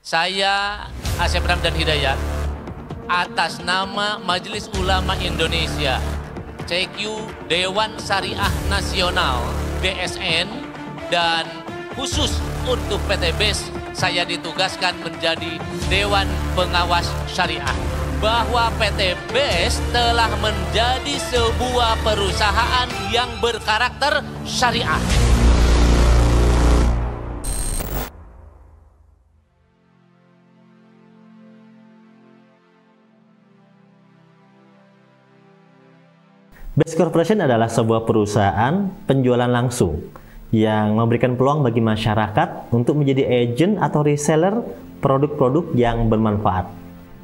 Saya Asep Ramdan Hidayat atas nama Majelis Ulama Indonesia, CQ Dewan Syariah Nasional DSN, dan khusus untuk PT BES saya ditugaskan menjadi Dewan Pengawas Syariah, bahwa PT BES telah menjadi sebuah perusahaan yang berkarakter syariah. BES Corporation adalah sebuah perusahaan penjualan langsung yang memberikan peluang bagi masyarakat untuk menjadi agen atau reseller produk-produk yang bermanfaat.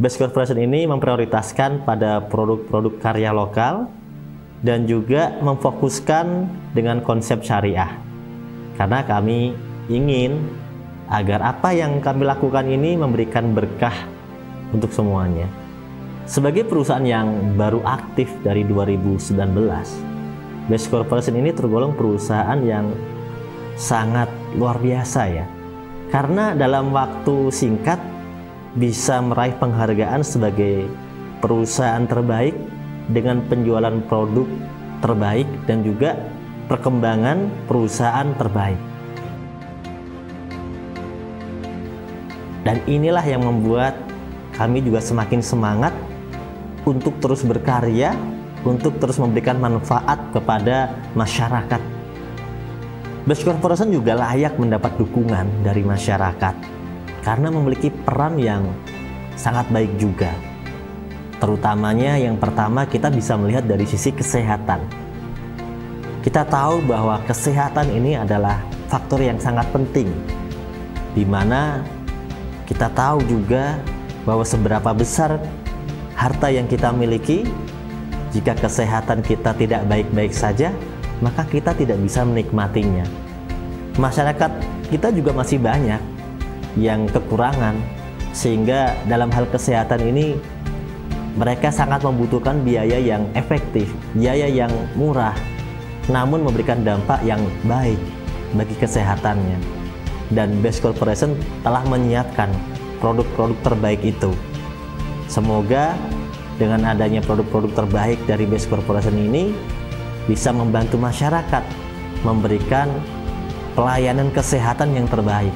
BES Corporation ini memprioritaskan pada produk-produk karya lokal dan juga memfokuskan dengan konsep syariah. Karena kami ingin agar apa yang kami lakukan ini memberikan berkah untuk semuanya. Sebagai perusahaan yang baru aktif dari 2019, BES Corporation ini tergolong perusahaan yang sangat luar biasa ya. Karena dalam waktu singkat bisa meraih penghargaan sebagai perusahaan terbaik dengan penjualan produk terbaik dan juga perkembangan perusahaan terbaik. Dan inilah yang membuat kami juga semakin semangat untuk terus berkarya, untuk terus memberikan manfaat kepada masyarakat. BES Corporation juga layak mendapat dukungan dari masyarakat karena memiliki peran yang sangat baik juga. Terutamanya yang pertama, kita bisa melihat dari sisi kesehatan. Kita tahu bahwa kesehatan ini adalah faktor yang sangat penting, di mana kita tahu juga bahwa seberapa besar harta yang kita miliki, jika kesehatan kita tidak baik-baik saja, maka kita tidak bisa menikmatinya. Masyarakat kita juga masih banyak yang kekurangan, sehingga dalam hal kesehatan ini mereka sangat membutuhkan biaya yang efektif, biaya yang murah, namun memberikan dampak yang baik bagi kesehatannya. Dan BES Corporation telah menyiapkan produk-produk terbaik itu. Semoga dengan adanya produk-produk terbaik dari BES Corporation ini bisa membantu masyarakat memberikan pelayanan kesehatan yang terbaik.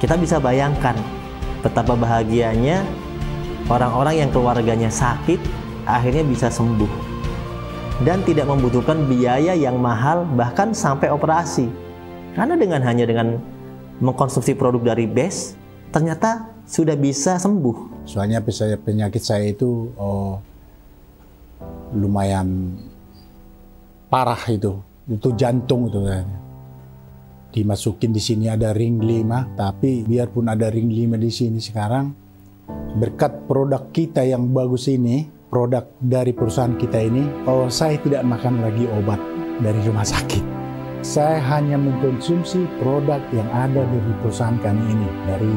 Kita bisa bayangkan betapa bahagianya orang-orang yang keluarganya sakit akhirnya bisa sembuh dan tidak membutuhkan biaya yang mahal bahkan sampai operasi. Karena hanya dengan mengkonsumsi produk dari BES ternyata sudah bisa sembuh. Soalnya penyakit saya itu lumayan parah itu jantung itu. Dimasukin di sini ada ring 5, tapi biarpun ada ring 5 di sini sekarang, berkat produk kita yang bagus ini, produk dari perusahaan kita ini, saya tidak makan lagi obat dari rumah sakit. Saya hanya mengkonsumsi produk yang ada dari perusahaan kami ini, dari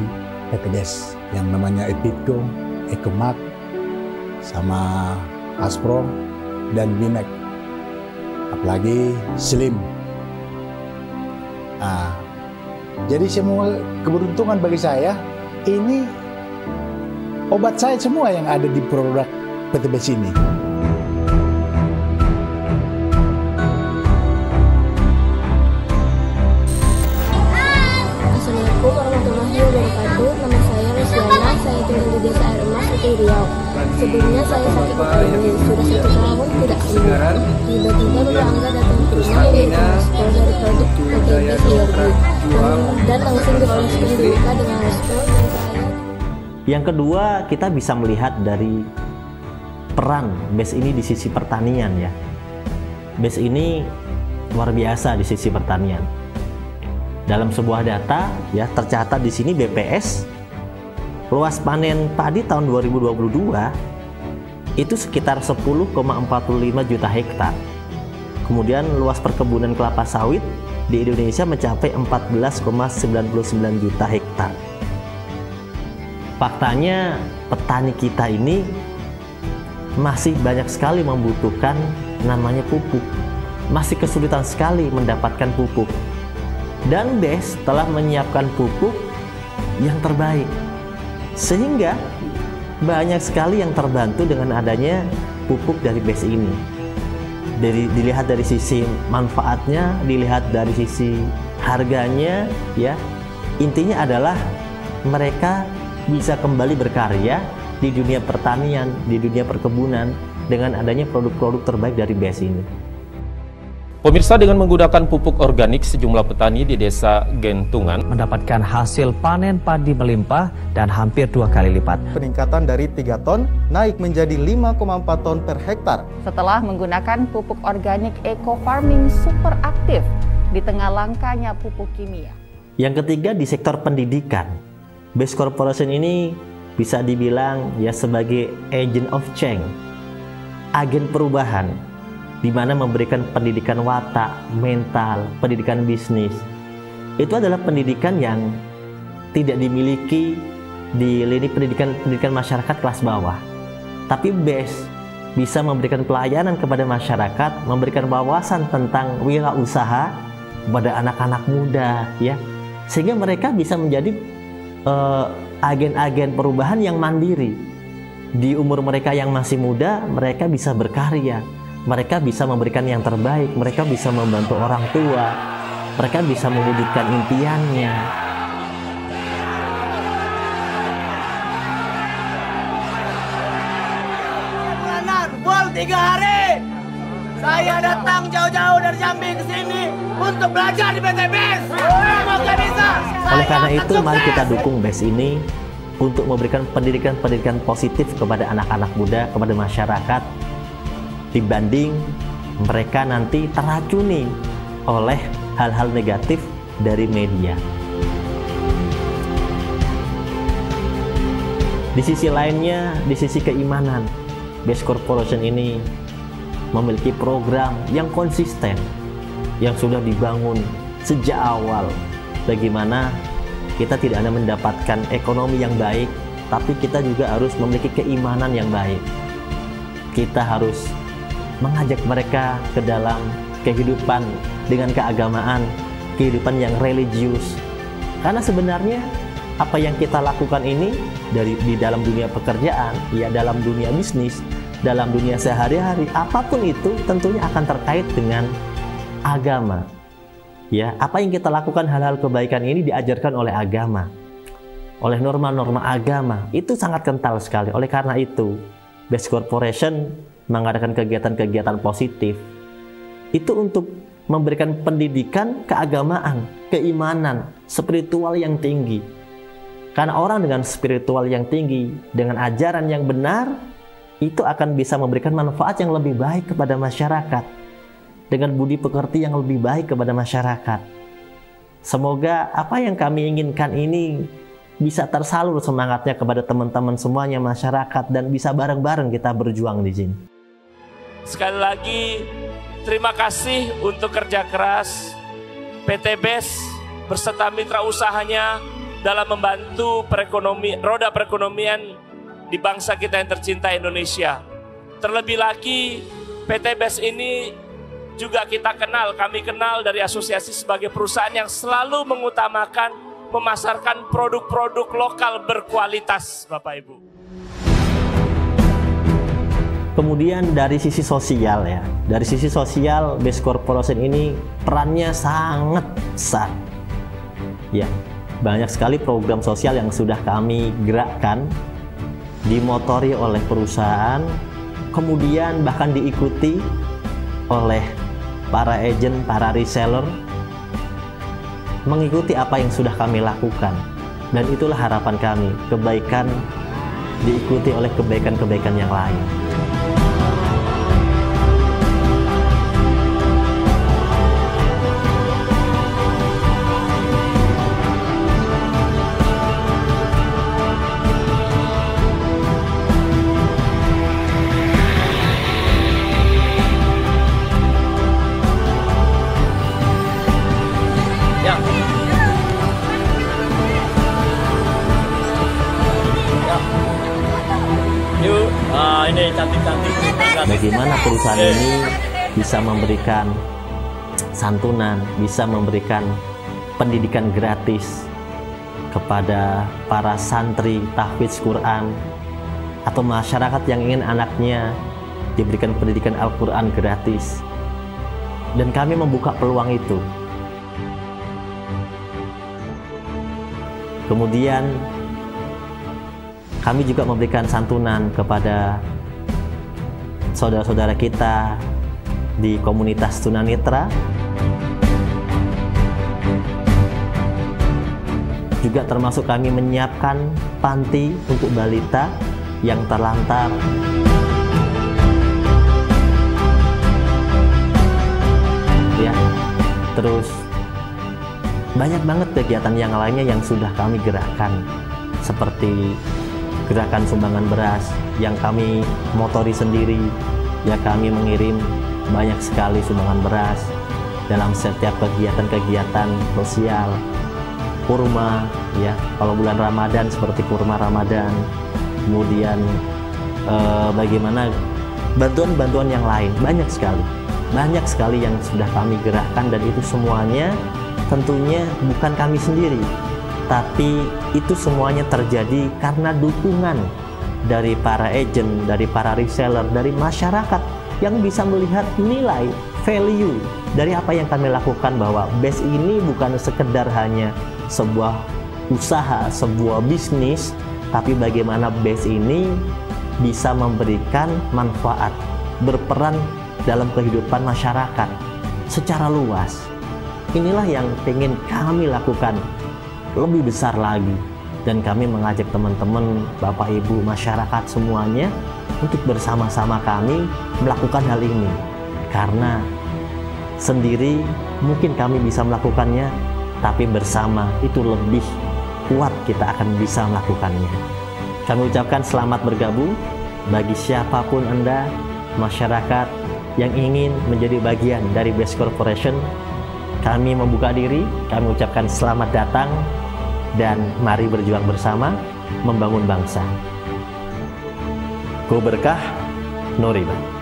PT BES, yang namanya Epitco, Ecomat, sama Aspro, dan Bimek. Apalagi Slim. Jadi semua keberuntungan bagi saya, ini obat saya semua yang ada di produk PT BES ini. Assalamualaikum warahmatullahi wabarakatuh. Nama saya Luciana, saya tinggal di Desa Air Emas, Riau. Sebelumnya saya sakit kepala, sudah 1 tahun tidak sembuh. Tiba-tiba tetangga datang ke rumah memberikan respon dari produk PT BES dan langsung dioleskan di muka dengan respon dan saya. Yang kedua, kita bisa melihat dari peran BES ini di sisi pertanian ya. BES ini luar biasa di sisi pertanian. Dalam sebuah data ya tercatat di sini BPS luas panen padi tahun 2022 itu sekitar 10,45 juta hektar. Kemudian luas perkebunan kelapa sawit di Indonesia mencapai 14,99 juta hektar. Faktanya petani kita ini masih banyak sekali membutuhkan namanya pupuk. Masih kesulitan sekali mendapatkan pupuk. Dan BES telah menyiapkan pupuk yang terbaik. Sehingga banyak sekali yang terbantu dengan adanya pupuk dari BES ini. Dilihat dari sisi manfaatnya, dilihat dari sisi harganya, ya. Intinya adalah mereka bisa kembali berkarya di dunia pertanian, di dunia perkebunan dengan adanya produk-produk terbaik dari BES ini. Pemirsa, dengan menggunakan pupuk organik, sejumlah petani di Desa Gentungan mendapatkan hasil panen padi melimpah dan hampir 2 kali lipat. Peningkatan dari 3 ton naik menjadi 5,4 ton per hektar. Setelah menggunakan pupuk organik eco farming super aktif di tengah langkanya pupuk kimia. Yang ketiga, di sektor pendidikan. BES Corporation ini bisa dibilang ya sebagai agent of change, agen perubahan, di mana memberikan pendidikan watak, mental, pendidikan bisnis. Itu adalah pendidikan yang tidak dimiliki di lini pendidikan masyarakat kelas bawah. Tapi BES bisa memberikan pelayanan kepada masyarakat, memberikan wawasan tentang wirausaha kepada anak-anak muda, ya, sehingga mereka bisa menjadi agen-agen perubahan yang mandiri. Di umur mereka yang masih muda, mereka bisa berkarya. Mereka bisa memberikan yang terbaik, mereka bisa membantu orang tua, mereka bisa mewujudkan impiannya. Full 3 hari, saya datang jauh-jauh dari Jambi ke sini untuk belajar di PT BES. Semoga bisa. Oleh karena itu, mari kita dukung BES ini untuk memberikan pendidikan positif kepada anak-anak muda, kepada masyarakat, dibanding mereka nanti teracuni oleh hal-hal negatif dari media. Di sisi lainnya, di sisi keimanan, BES Corporation ini memiliki program yang konsisten, yang sudah dibangun sejak awal. Bagaimana kita tidak hanya mendapatkan ekonomi yang baik, tapi kita juga harus memiliki keimanan yang baik. Kita harus mengajak mereka ke dalam kehidupan dengan keagamaan, kehidupan yang religius. Karena sebenarnya apa yang kita lakukan ini di dalam dunia pekerjaan, ya dalam dunia bisnis, dalam dunia sehari-hari, apapun itu tentunya akan terkait dengan agama. Ya, apa yang kita lakukan, hal-hal kebaikan ini diajarkan oleh agama, oleh norma-norma agama. Itu sangat kental sekali. Oleh karena itu, BES Corporation mengadakan kegiatan-kegiatan positif itu untuk memberikan pendidikan keagamaan, keimanan, spiritual yang tinggi. Karena orang dengan spiritual yang tinggi, dengan ajaran yang benar, itu akan bisa memberikan manfaat yang lebih baik kepada masyarakat, dengan budi pekerti yang lebih baik kepada masyarakat. Semoga apa yang kami inginkan ini bisa tersalur semangatnya kepada teman-teman semuanya, masyarakat, dan bisa bareng-bareng kita berjuang di sini. Sekali lagi, terima kasih untuk kerja keras PT BES beserta mitra usahanya dalam membantu roda perekonomian di bangsa kita yang tercinta Indonesia. Terlebih lagi, PT BES ini juga kami kenal dari asosiasi sebagai perusahaan yang selalu mengutamakan memasarkan produk-produk lokal berkualitas, Bapak Ibu. Kemudian dari sisi sosial, ya, dari sisi sosial BES Corporation ini perannya sangat besar. Ya, banyak sekali program sosial yang sudah kami gerakkan, dimotori oleh perusahaan, kemudian bahkan diikuti oleh para agen, para reseller, mengikuti apa yang sudah kami lakukan. Dan itulah harapan kami, kebaikan diikuti oleh kebaikan-kebaikan yang lain. Ini cantik-cantik. Bagaimana perusahaan ini bisa memberikan santunan, bisa memberikan pendidikan gratis kepada para santri tahfidz Quran atau masyarakat yang ingin anaknya diberikan pendidikan Al-Quran gratis. Dan kami membuka peluang itu. Kemudian kami juga memberikan santunan kepada saudara-saudara kita di komunitas tunanetra. Juga termasuk kami menyiapkan panti untuk balita yang terlantar. Ya, terus banyak banget kegiatan yang lainnya yang sudah kami gerakkan, seperti gerakan sumbangan beras yang kami motori sendiri. Ya, kami mengirim banyak sekali sumbangan beras dalam setiap kegiatan-kegiatan sosial. Kurma, ya, kalau bulan Ramadan seperti kurma Ramadan. Kemudian bagaimana bantuan-bantuan yang lain, banyak sekali yang sudah kami gerakkan, dan itu semuanya tentunya bukan kami sendiri, tapi itu semuanya terjadi karena dukungan dari para agent, dari para reseller, dari masyarakat yang bisa melihat nilai, value dari apa yang kami lakukan, bahwa BES ini bukan sekedar hanya sebuah usaha, sebuah bisnis, tapi bagaimana BES ini bisa memberikan manfaat, berperan dalam kehidupan masyarakat secara luas. Inilah yang ingin kami lakukan lebih besar lagi, dan kami mengajak teman-teman, Bapak Ibu, masyarakat semuanya untuk bersama-sama kami melakukan hal ini, karena sendiri mungkin kami bisa melakukannya, tapi bersama itu lebih kuat kita akan bisa melakukannya. Kami ucapkan selamat bergabung bagi siapapun Anda, masyarakat yang ingin menjadi bagian dari BES Corporation. Kami membuka diri, kami ucapkan selamat datang, dan mari berjuang bersama membangun bangsa. Go berkah, no riba.